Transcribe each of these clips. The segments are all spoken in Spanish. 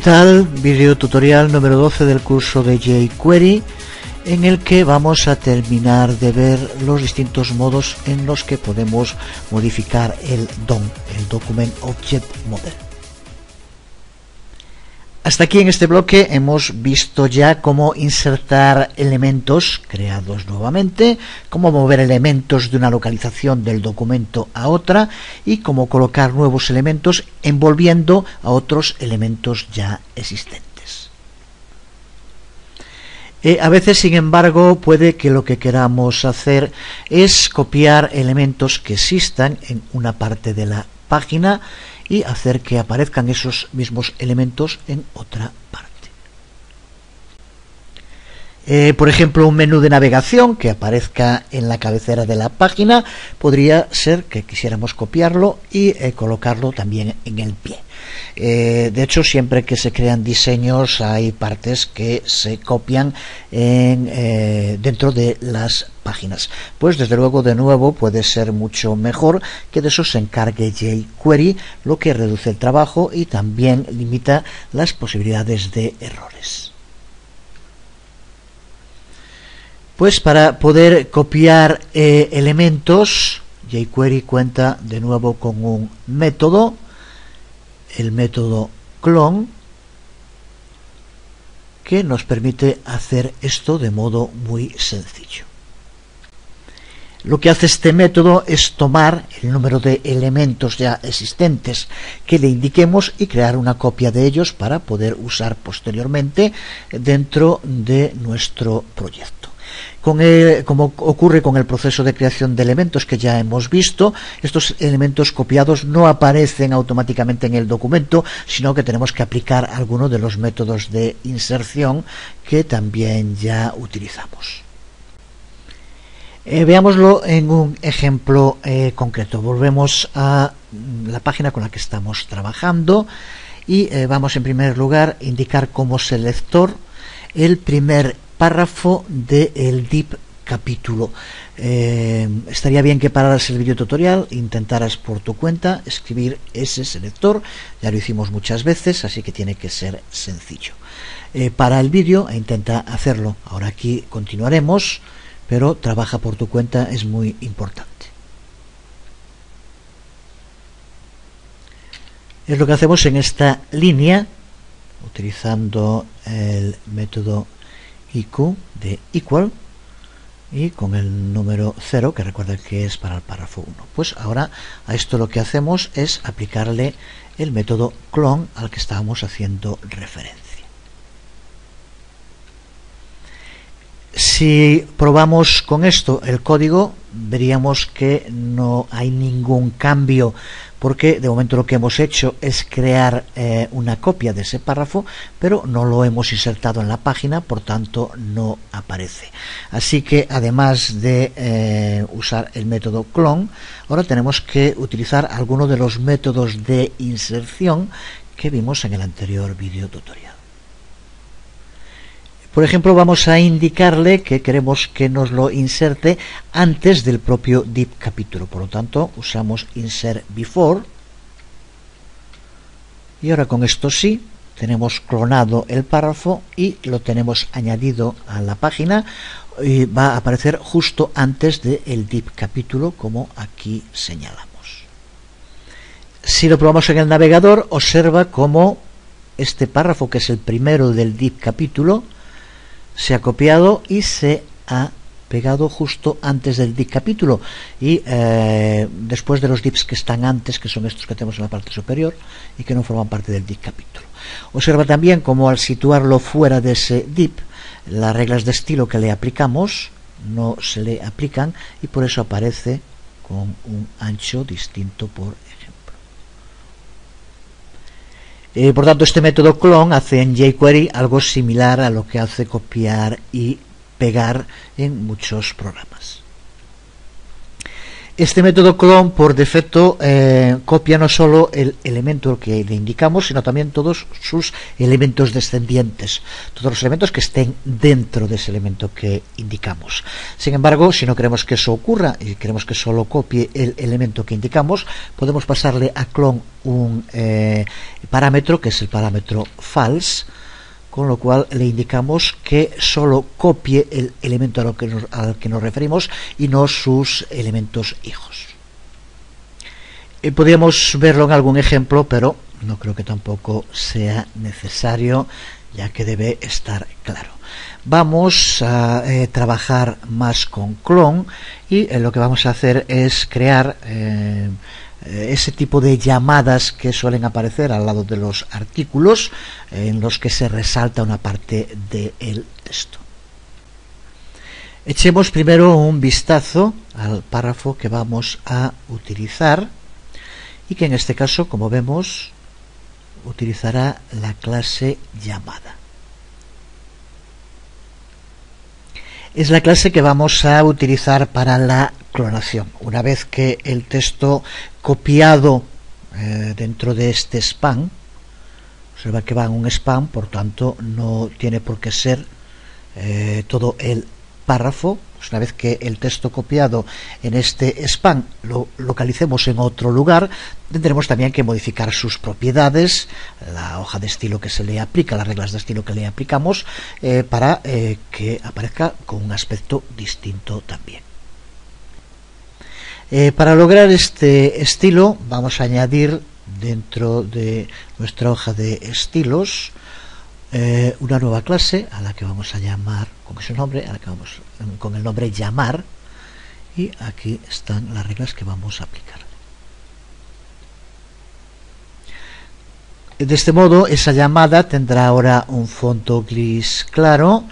tal? Video tutorial número 12 del curso de jQuery, en el que vamos a terminar de ver los distintos modos en los que podemos modificar el DOM, el Document Object Model. Hasta aquí en este bloque hemos visto ya cómo insertar elementos creados nuevamente, cómo mover elementos de una localización del documento a otra y cómo colocar nuevos elementos envolviendo a otros elementos ya existentes. A veces, sin embargo, puede que lo que queramos hacer es copiar elementos que existan en una parte de la página y hacer que aparezcan esos mismos elementos en otra parte. Por ejemplo, un menú de navegación que aparezca en la cabecera de la página podría ser que quisiéramos copiarlo y colocarlo también en el pie. De hecho, siempre que se crean diseños hay partes que se copian dentro de las páginas. Pues desde luego, de nuevo, puede ser mucho mejor que de eso se encargue jQuery, lo que reduce el trabajo y también limita las posibilidades de errores. Pues para poder copiar elementos, jQuery cuenta de nuevo con un método, el método clone, que nos permite hacer esto de modo muy sencillo. Lo que hace este método es tomar el número de elementos ya existentes que le indiquemos y crear una copia de ellos para poder usar posteriormente dentro de nuestro proyecto. Como ocurre con el proceso de creación de elementos que ya hemos visto, estos elementos copiados no aparecen automáticamente en el documento, sino que tenemos que aplicar alguno de los métodos de inserción que también ya utilizamos. Veámoslo en un ejemplo concreto. Volvemos a la página con la que estamos trabajando y vamos en primer lugar a indicar como selector el primer párrafo del div capítulo. Estaría bien que pararas el vídeo tutorial, intentaras por tu cuenta escribir ese selector. Ya lo hicimos muchas veces, así que tiene que ser sencillo. Para el vídeo e intenta hacerlo. Ahora aquí continuaremos, pero trabaja por tu cuenta, es muy importante. Es lo que hacemos en esta línea, utilizando el método IQ de equal y con el número 0, que recuerda que es para el párrafo 1. Pues ahora a esto lo que hacemos es aplicarle el método clone al que estábamos haciendo referencia. Si probamos con esto el código, veríamos que no hay ningún cambio, porque de momento lo que hemos hecho es crear una copia de ese párrafo, pero no lo hemos insertado en la página, por tanto no aparece. Así que además de usar el método clone, ahora tenemos que utilizar alguno de los métodos de inserción que vimos en el anterior vídeo tutorial. Por ejemplo, vamos a indicarle que queremos que nos lo inserte antes del propio div capítulo. Por lo tanto, usamos insert before. Y ahora con esto sí, tenemos clonado el párrafo y lo tenemos añadido a la página. Y va a aparecer justo antes del div capítulo, como aquí señalamos. Si lo probamos en el navegador, observa cómo este párrafo, que es el primero del div capítulo, se ha copiado y se ha pegado justo antes del div capítulo y después de los divs que están antes, que son estos que tenemos en la parte superior y que no forman parte del div capítulo. Observa también cómo al situarlo fuera de ese div, las reglas de estilo que le aplicamos no se le aplican y por eso aparece con un ancho distinto, por ejemplo. Por tanto, este método clone hace en jQuery algo similar a lo que hace copiar y pegar en muchos programas. Este método clone por defecto copia no solo el elemento que le indicamos, sino también todos sus elementos descendientes, todos los elementos que estén dentro de ese elemento que indicamos. Sin embargo, si no queremos que eso ocurra y queremos que solo copie el elemento que indicamos, podemos pasarle a clone un parámetro que es el parámetro false, con lo cual le indicamos que solo copie el elemento al que nos referimos y no sus elementos hijos. Podríamos verlo en algún ejemplo, pero no creo que tampoco sea necesario, ya que debe estar claro. Vamos a trabajar más con clone y lo que vamos a hacer es crear ese tipo de llamadas que suelen aparecer al lado de los artículos, en los que se resalta una parte del texto. Echemos primero un vistazo al párrafo que vamos a utilizar y que en este caso, como vemos, utilizará la clase llamada. Es la clase que vamos a utilizar para la clonación. Una vez que el texto copiado dentro de este span, observa que va en un span, por tanto no tiene por qué ser todo el párrafo. Pues una vez que el texto copiado en este span lo localicemos en otro lugar, tendremos también que modificar sus propiedades, la hoja de estilo que se le aplica, las reglas de estilo que le aplicamos, para que aparezca con un aspecto distinto también. Para lograr este estilo vamos a añadir dentro de nuestra hoja de estilos una nueva clase a la que vamos a llamar con ese nombre, a la que vamos con el nombre llamar, y aquí están las reglas que vamos a aplicar. De este modo esa llamada tendrá ahora un fondo gris claro,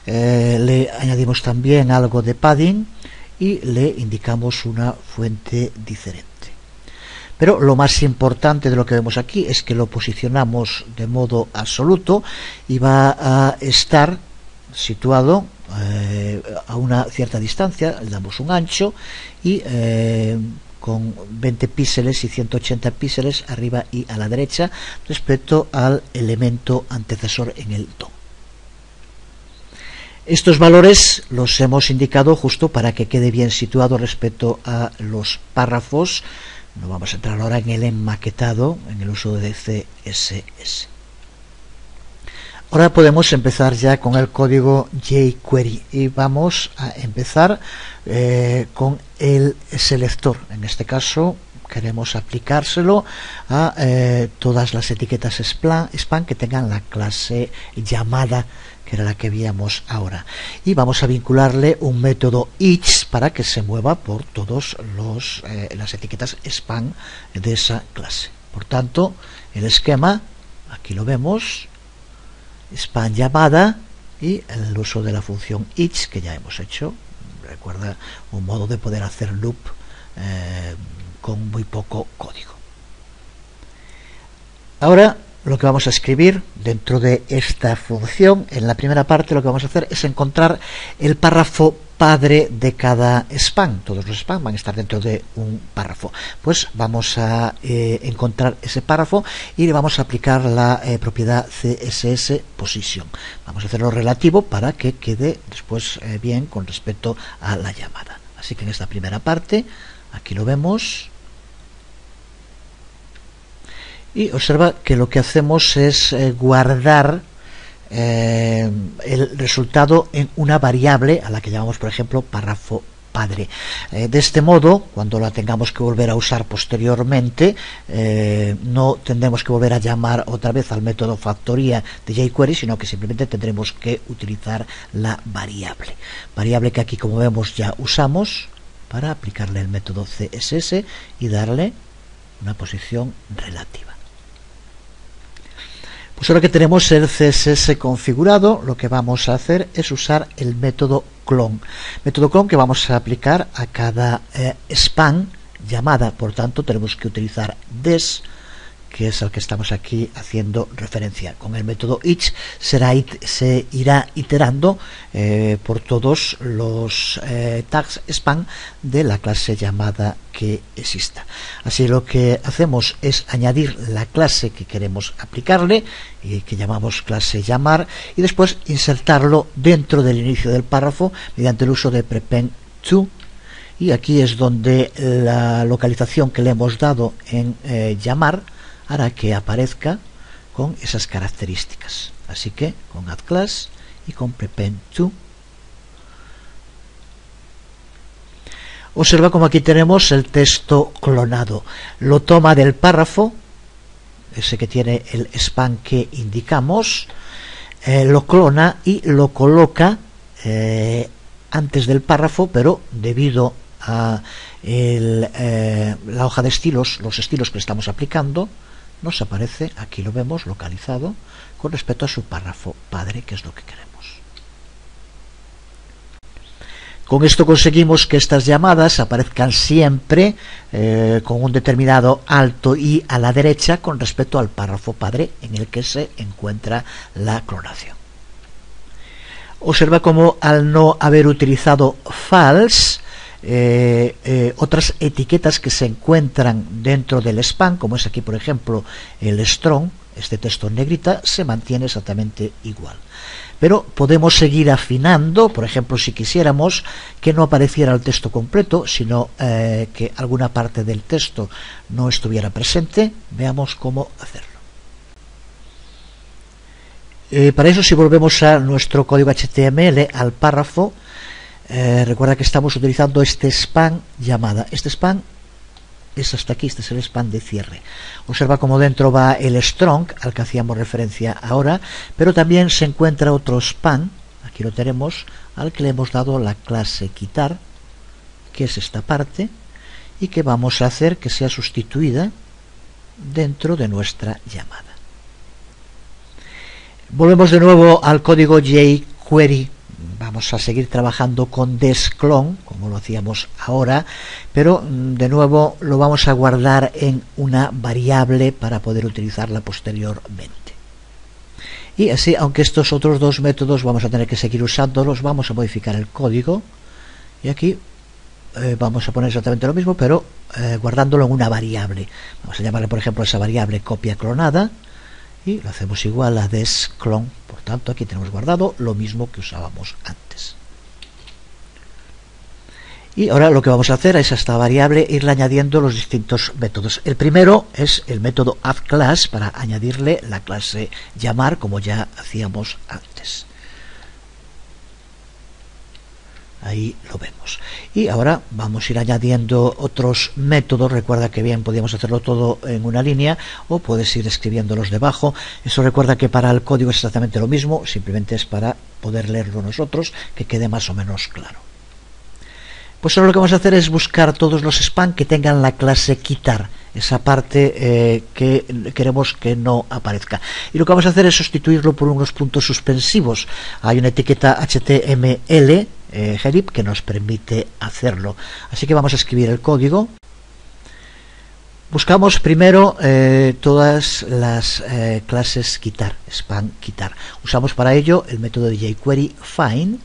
le añadimos también algo de padding y le indicamos una fuente diferente. Pero lo más importante de lo que vemos aquí es que lo posicionamos de modo absoluto y va a estar situado a una cierta distancia, le damos un ancho y con 20 píxeles y 180 píxeles arriba y a la derecha respecto al elemento antecesor en el DOM. Estos valores los hemos indicado justo para que quede bien situado respecto a los párrafos. No vamos a entrar ahora en el enmaquetado, en el uso de CSS. Ahora podemos empezar ya con el código jQuery y vamos a empezar con el selector. En este caso queremos aplicárselo a todas las etiquetas spam que tengan la clase llamada, que era la que veíamos ahora, y vamos a vincularle un método each para que se mueva por todos las etiquetas spam de esa clase. Por tanto, el esquema aquí lo vemos, spam llamada y el uso de la función each que ya hemos hecho. Recuerda, un modo de poder hacer loop con muy poco código. Ahora lo que vamos a escribir dentro de esta función, en la primera parte lo que vamos a hacer es encontrar el párrafo padre de cada spam. Todos los spam van a estar dentro de un párrafo. Pues vamos a encontrar ese párrafo y le vamos a aplicar la propiedad CSS position. Vamos a hacerlo relativo para que quede después bien con respecto a la llamada. Así que en esta primera parte, aquí lo vemos. Y observa que lo que hacemos es guardar el resultado en una variable a la que llamamos, por ejemplo, párrafo padre. De este modo, cuando la tengamos que volver a usar posteriormente, no tendremos que volver a llamar otra vez al método factoría de jQuery, sino que simplemente tendremos que utilizar la variable que aquí, como vemos, ya usamos para aplicarle el método CSS y darle una posición relativa. Pues ahora que tenemos el CSS configurado, lo que vamos a hacer es usar el método clone. Método clone que vamos a aplicar a cada spam llamada. Por tanto, tenemos que utilizar des, que es al que estamos aquí haciendo referencia. Con el método each se irá iterando por todos los tags span de la clase llamada que exista. Así lo que hacemos es añadir la clase que queremos aplicarle y que llamamos clase llamar, y después insertarlo dentro del inicio del párrafo mediante el uso de prepend to. Y aquí es donde la localización que le hemos dado en llamar hará que aparezca con esas características. Así que con add class y con prepend to. Observa como aquí tenemos el texto clonado. Lo toma del párrafo, ese que tiene el span que indicamos, lo clona y lo coloca antes del párrafo, pero debido a la hoja de estilos, los estilos que estamos aplicando, nos aparece, aquí lo vemos localizado con respecto a su párrafo padre, que es lo que queremos. Con esto conseguimos que estas llamadas aparezcan siempre con un determinado alto i a la derecha con respecto al párrafo padre en el que se encuentra la clonación. Observa cómo al no haber utilizado false, otras etiquetas que se encuentran dentro del span, como es aquí por ejemplo el strong, este texto en negrita, se mantiene exactamente igual. Pero podemos seguir afinando, por ejemplo, si quisiéramos que no apareciera el texto completo, sino que alguna parte del texto no estuviera presente. Veamos cómo hacerlo. Para eso, si volvemos a nuestro código HTML, al párrafo, recuerda que estamos utilizando este span llamada. Este span es hasta aquí, este es el span de cierre. Observa cómo dentro va el strong, al que hacíamos referencia ahora, pero también se encuentra otro span, aquí lo tenemos, al que le hemos dado la clase quitar, que es esta parte, y que vamos a hacer que sea sustituida dentro de nuestra llamada. Volvemos de nuevo al código jQuery. Vamos a seguir trabajando con desclone, como lo hacíamos ahora, pero de nuevo lo vamos a guardar en una variable para poder utilizarla posteriormente. Y así, aunque estos otros dos métodos vamos a tener que seguir usándolos, vamos a modificar el código. Y aquí vamos a poner exactamente lo mismo, pero guardándolo en una variable. Vamos a llamarle, por ejemplo, a esa variable copia clonada. Y lo hacemos igual a desclone. Por tanto, aquí tenemos guardado lo mismo que usábamos antes. Y ahora lo que vamos a hacer es a esta variable irle añadiendo los distintos métodos. El primero es el método addClass para añadirle la clase llamar, como ya hacíamos antes. Ahí lo vemos. Y ahora vamos a ir añadiendo otros métodos. Recuerda que bien podíamos hacerlo todo en una línea, o puedes ir escribiéndolos debajo. Eso recuerda que para el código es exactamente lo mismo, simplemente es para poder leerlo nosotros, que quede más o menos claro. Pues ahora lo que vamos a hacer es buscar todos los span que tengan la clase quitar, esa parte que queremos que no aparezca. Y lo que vamos a hacer es sustituirlo por unos puntos suspensivos. Hay una etiqueta HTML Helip que nos permite hacerlo. Así que vamos a escribir el código. Buscamos primero todas las clases quitar, span quitar. Usamos para ello el método de jQuery find.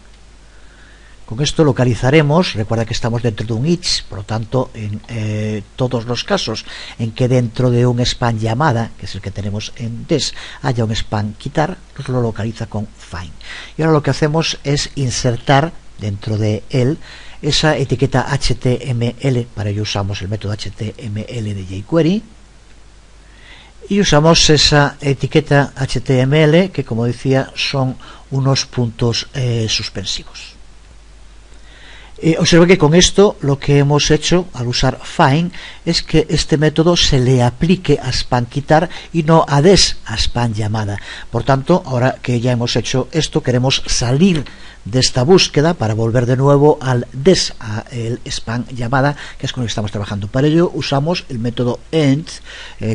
Con esto localizaremos, recuerda que estamos dentro de un each, por lo tanto en todos los casos en que dentro de un span llamada, que es el que tenemos en des, haya un span quitar, nos lo localiza con find. Y ahora lo que hacemos es insertar dentro de él esa etiqueta HTML. Para ello usamos el método HTML de jQuery y usamos esa etiqueta HTML que, como decía, son unos puntos suspensivos. Observa que con esto lo que hemos hecho al usar find es que este método se le aplique a span quitar y no a des, a span llamada. Por tanto, ahora que ya hemos hecho esto, queremos salir de esta búsqueda para volver de nuevo al des, a el span llamada, que es con el que estamos trabajando. Para ello usamos el método end.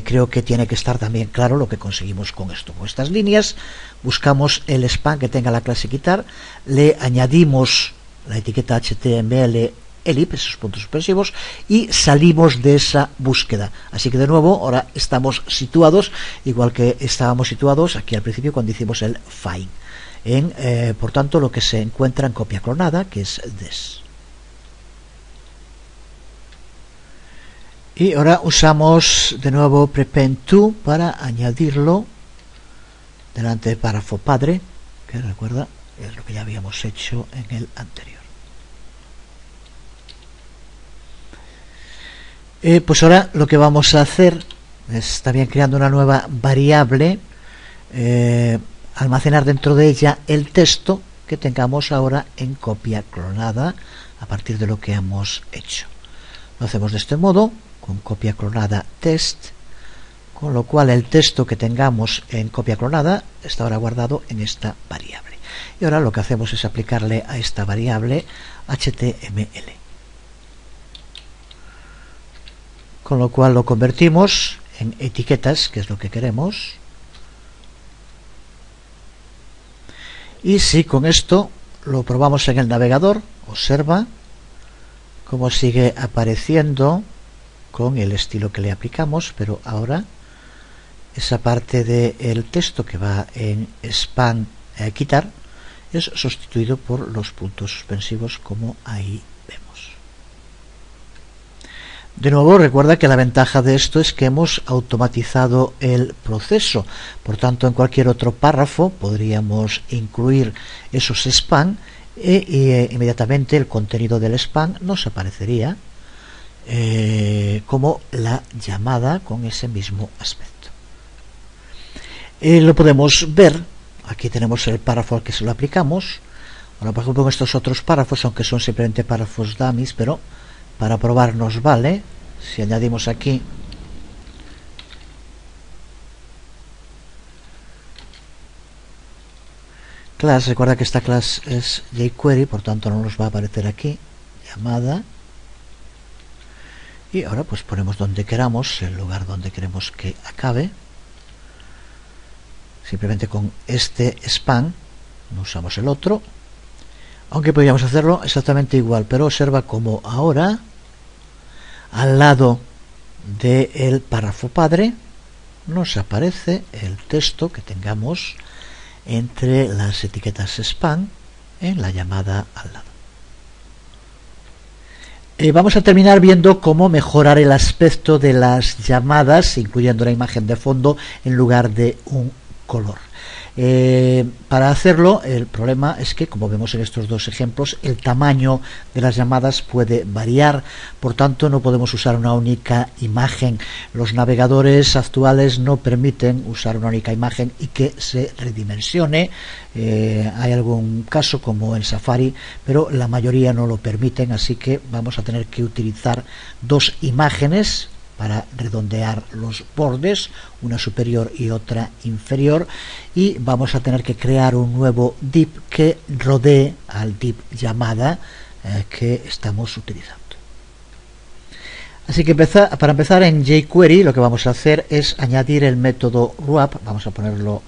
Creo que tiene que estar también claro lo que conseguimos con esto. Con estas líneas buscamos el span que tenga la clase quitar, le añadimos la etiqueta HTML elip, esos puntos suspensivos, y salimos de esa búsqueda. Así que de nuevo ahora estamos situados igual que estábamos situados aquí al principio cuando hicimos el find en por tanto lo que se encuentra en copia clonada, que es this. Y ahora usamos de nuevo prepend to para añadirlo delante del párrafo padre, que recuerda es lo que ya habíamos hecho en el anterior. Pues ahora lo que vamos a hacer es también creando una nueva variable, almacenar dentro de ella el texto que tengamos ahora en copia clonada a partir de lo que hemos hecho. Lo hacemos de este modo, con copia clonada test, con lo cual el texto que tengamos en copia clonada está ahora guardado en esta variable. Y ahora lo que hacemos es aplicarle a esta variable HTML. Con lo cual lo convertimos en etiquetas, que es lo que queremos. Y si con esto lo probamos en el navegador, observa cómo sigue apareciendo con el estilo que le aplicamos, pero ahora esa parte del texto que va en span quitar es sustituido por los puntos suspensivos, como ahí vemos. De nuevo, recuerda que la ventaja de esto es que hemos automatizado el proceso. Por tanto, en cualquier otro párrafo podríamos incluir esos span e inmediatamente el contenido del span nos aparecería como la llamada con ese mismo aspecto. Lo podemos ver. Aquí tenemos el párrafo al que se lo aplicamos. Ahora, por ejemplo, en estos otros párrafos, aunque son simplemente párrafos dummies, pero para probar nos vale. Si añadimos aquí class, recuerda que esta class es jQuery, por tanto no nos va a aparecer aquí, llamada. Y ahora pues ponemos donde queramos, el lugar donde queremos que acabe. Simplemente con este span, no usamos el otro, aunque podríamos hacerlo exactamente igual, pero observa como ahora al lado del párrafo padre nos aparece el texto que tengamos entre las etiquetas span en la llamada al lado. Vamos a terminar viendo cómo mejorar el aspecto de las llamadas, incluyendo la imagen de fondo en lugar de un color. Para hacerlo, el problema es que, como vemos en estos dos ejemplos, el tamaño de las llamadas puede variar, por tanto no podemos usar una única imagen. Los navegadores actuales no permiten usar una única imagen y que se redimensione. Hay algún caso como en Safari, pero la mayoría no lo permiten, así que vamos a tener que utilizar dos imágenes para redondear los bordes, una superior y otra inferior, y vamos a tener que crear un nuevo div que rodee al div llamada que estamos utilizando. Así que para empezar en jQuery lo que vamos a hacer es añadir el método wrap. Vamos a ponerlo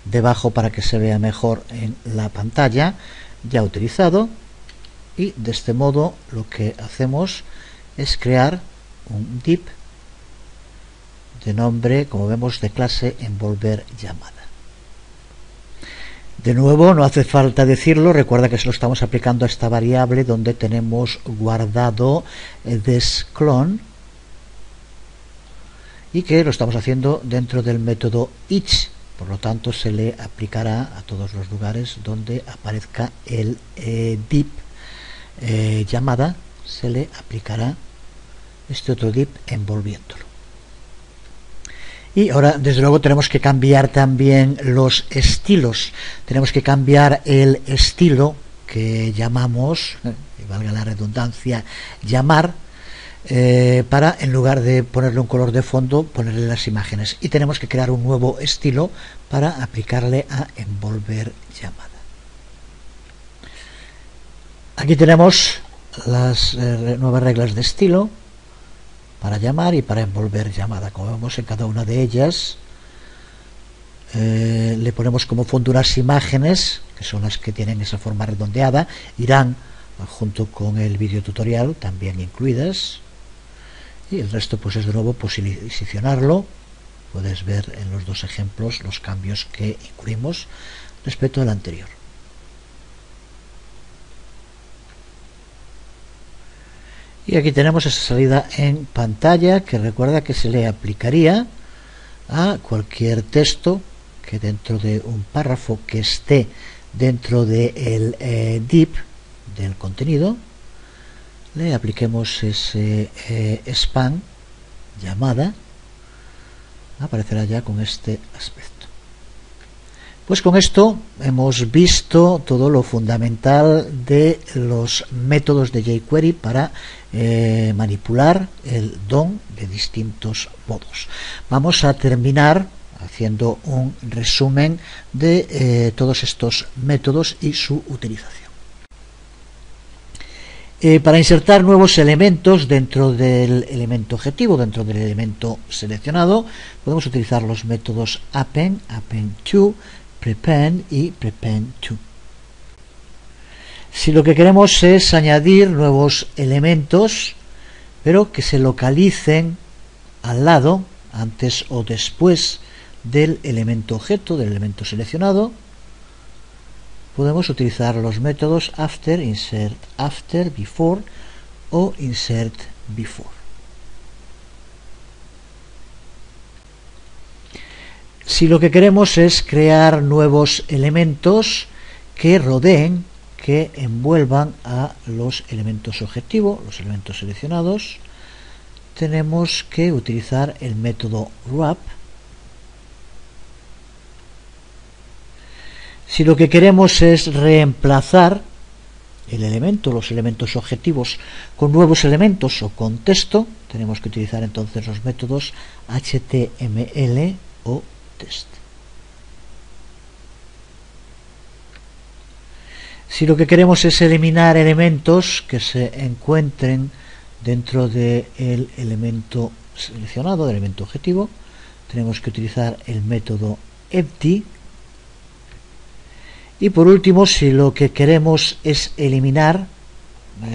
debajo para que se vea mejor en la pantalla, ya utilizado, y de este modo lo que hacemos es crear un div de nombre, como vemos, de clase envolver llamada. De nuevo, no hace falta decirlo, recuerda que se lo estamos aplicando a esta variable donde tenemos guardado this clone y que lo estamos haciendo dentro del método each, por lo tanto se le aplicará a todos los lugares donde aparezca el div llamada, se le aplicará este otro div envolviéndolo. Y ahora, desde luego, tenemos que cambiar también los estilos. Tenemos que cambiar el estilo que llamamos, y valga la redundancia, llamar, para, en lugar de ponerle un color de fondo, ponerle las imágenes. Y tenemos que crear un nuevo estilo para aplicarle a envolver llamada. Aquí tenemos las nuevas reglas de estilo para llamar y para envolver llamada. Como vemos, en cada una de ellas le ponemos como fondo unas imágenes que son las que tienen esa forma redondeada, irán junto con el vídeo tutorial también incluidas, y el resto pues es de nuevo posicionarlo. Puedes ver en los dos ejemplos los cambios que incluimos respecto al anterior. Y aquí tenemos esa salida en pantalla, que recuerda que se le aplicaría a cualquier texto que dentro de un párrafo que esté dentro del div del contenido le apliquemos ese span llamada. Aparecerá ya con este aspecto. Pues con esto hemos visto todo lo fundamental de los métodos de jQuery para manipular el DOM de distintos modos. Vamos a terminar haciendo un resumen de todos estos métodos y su utilización. Para insertar nuevos elementos dentro del elemento objetivo, dentro del elemento seleccionado, podemos utilizar los métodos append, append2, prepend y prepend2. Si lo que queremos es añadir nuevos elementos, pero que se localicen al lado, antes o después del elemento objeto, del elemento seleccionado, podemos utilizar los métodos after, insert after, before o insert before. Si lo que queremos es crear nuevos elementos que rodeen, que envuelvan a los elementos objetivo, los elementos seleccionados, tenemos que utilizar el método wrap. Si lo que queremos es reemplazar el elemento, los elementos objetivos, con nuevos elementos o con texto, tenemos que utilizar entonces los métodos HTML o test. Si lo que queremos es eliminar elementos que se encuentren dentro del elemento seleccionado, del elemento objetivo, tenemos que utilizar el método empty. Y por último, si lo que queremos es eliminar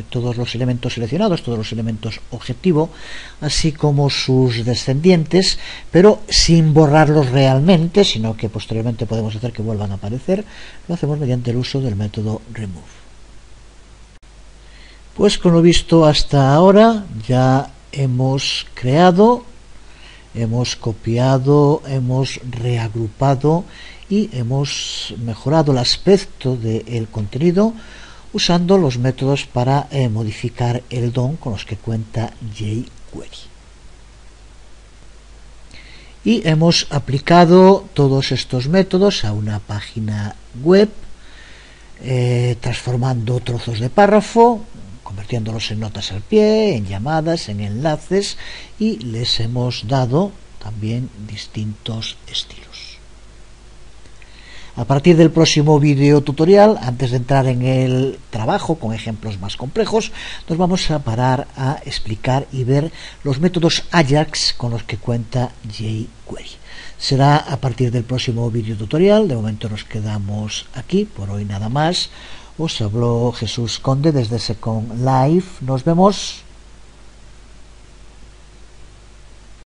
todos los elementos seleccionados, todos los elementos objetivo, así como sus descendientes, pero sin borrarlos realmente, sino que posteriormente podemos hacer que vuelvan a aparecer, lo hacemos mediante el uso del método remove. Pues con lo visto hasta ahora ya hemos creado, hemos copiado, hemos reagrupado y hemos mejorado el aspecto del contenido usando los métodos para modificar el DOM con los que cuenta jQuery. Y hemos aplicado todos estos métodos a una página web, transformando trozos de párrafo, convirtiéndolos en notas al pie, en llamadas, en enlaces, y les hemos dado también distintos estilos. A partir del próximo vídeo tutorial, antes de entrar en el trabajo con ejemplos más complejos, nos vamos a parar a explicar y ver los métodos Ajax con los que cuenta jQuery. Será a partir del próximo vídeo tutorial. De momento nos quedamos aquí, por hoy nada más. Os habló Jesús Conde desde Second Life. Nos vemos.